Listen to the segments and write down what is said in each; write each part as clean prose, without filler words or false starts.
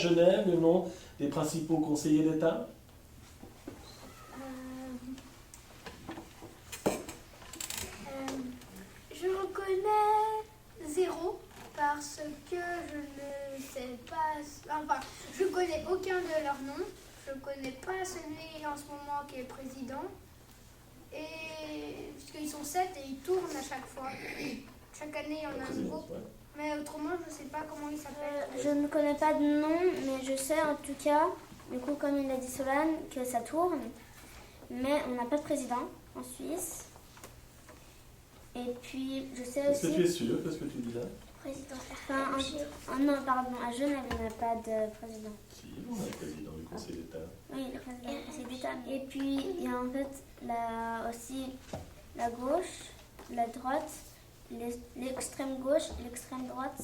Genève le nom des principaux conseillers d'État? Je reconnais 0 parce que je ne sais pas. Enfin, je connais aucun de leurs noms. Je connais pas celui en ce moment qui est président. Et parce qu'ils sont 7 et ils tournent à chaque fois. Chaque année, il y en a un nouveau. Ouais. Mais autrement, je ne sais pas comment il s'appelle. Je ne connais pas de nom, mais je sais en tout cas, du coup, comme il a dit Solane, que ça tourne. Mais on n'a pas de président en Suisse. Et puis, je sais Est-ce que aussi... tu es sûr de ce que tu dis là? Président. Non, pardon, à Genève, il n'y a pas de président. Si, on a le président du Conseil d'État. Oui, le président du Conseil d'État. Et puis, il y a en fait aussi la gauche, la droite, l'extrême gauche et l'extrême droite.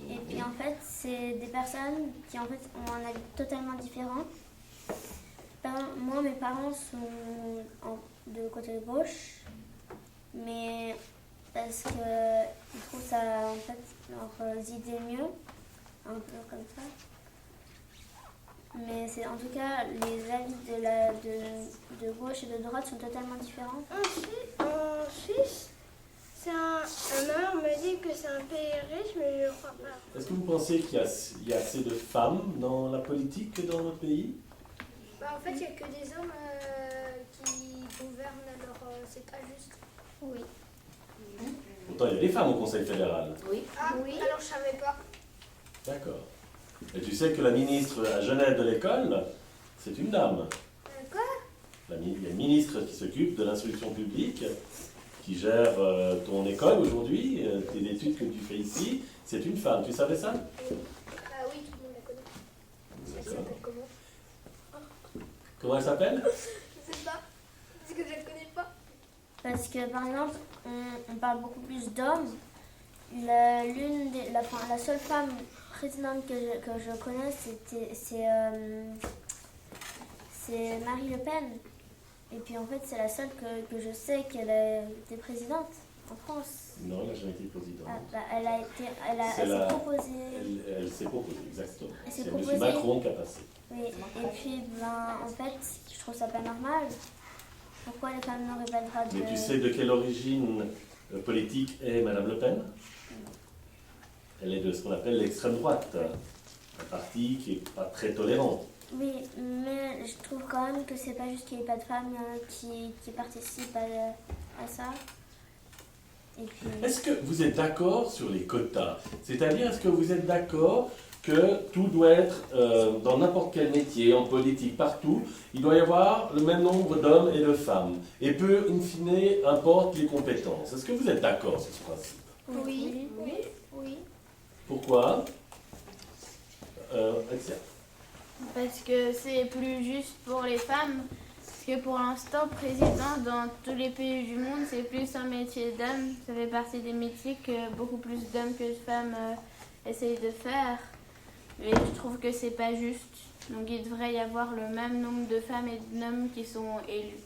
Et puis en fait, c'est des personnes qui en fait ont un avis totalement différent. Moi, mes parents sont de côté gauche, mais parce qu'ils trouvent ça en fait leurs idées mieux, un peu comme ça. Mais c'est en tout cas les avis de gauche et de droite sont totalement différents. En Suisse, ma mère me dit que c'est un pays riche, mais je ne crois pas. Est-ce que vous pensez qu'il y a assez de femmes dans la politique dans notre pays? En fait, il n'y a que des hommes qui gouvernent, alors c'est pas juste. Oui. Pourtant, il y a des femmes au Conseil fédéral. Oui. Ah oui, alors je savais pas. D'accord. Et tu sais que la ministre à Genève de l'école, c'est une dame. Quoi? Il y a une ministre qui s'occupe de l'instruction publique, qui gère ton école aujourd'hui, tes études que tu fais ici. C'est une femme. Tu savais ça? Ah oui, tout le monde la connaît. Elle D'accord. s'appelle comment? Comment elle s'appelle? Je sais pas. Parce que je la connais pas. Parce que par exemple, on parle beaucoup plus d'hommes. La seule femme présidente que je connais, c'est Marie Le Pen. Et puis en fait, c'est la seule que je sais qu'elle a été présidente en France. Non, elle n'a jamais été présidente. Elle s'est proposée. Elle s'est proposée, exactement. Elle s'est C'est M. proposée. Macron qui a passé. Oui. Et puis, en fait, je trouve ça pas normal. Pourquoi les femmes n'auraient pas le droit de... Mais tu sais de quelle origine politique est Madame Le Pen? Elle est de ce qu'on appelle l'extrême droite, un parti qui n'est pas très tolérant. Oui, mais je trouve quand même que c'est pas juste qu'il n'y ait pas de femmes qui participent à ça. Et puis... Est-ce que vous êtes d'accord sur les quotas? C'est-à-dire, est-ce que vous êtes d'accord que tout doit être, dans n'importe quel métier, en politique, partout, il doit y avoir le même nombre d'hommes et de femmes, et peu, in fine, importe les compétences? Est-ce que vous êtes d'accord sur ce principe? Oui. Pourquoi? Alexia. Parce que c'est plus juste pour les femmes. Parce que pour l'instant, président dans tous les pays du monde, c'est plus un métier d'homme. Ça fait partie des métiers que beaucoup plus d'hommes que de femmes essayent de faire. Mais je trouve que c'est pas juste. Donc il devrait y avoir le même nombre de femmes et d'hommes qui sont élus.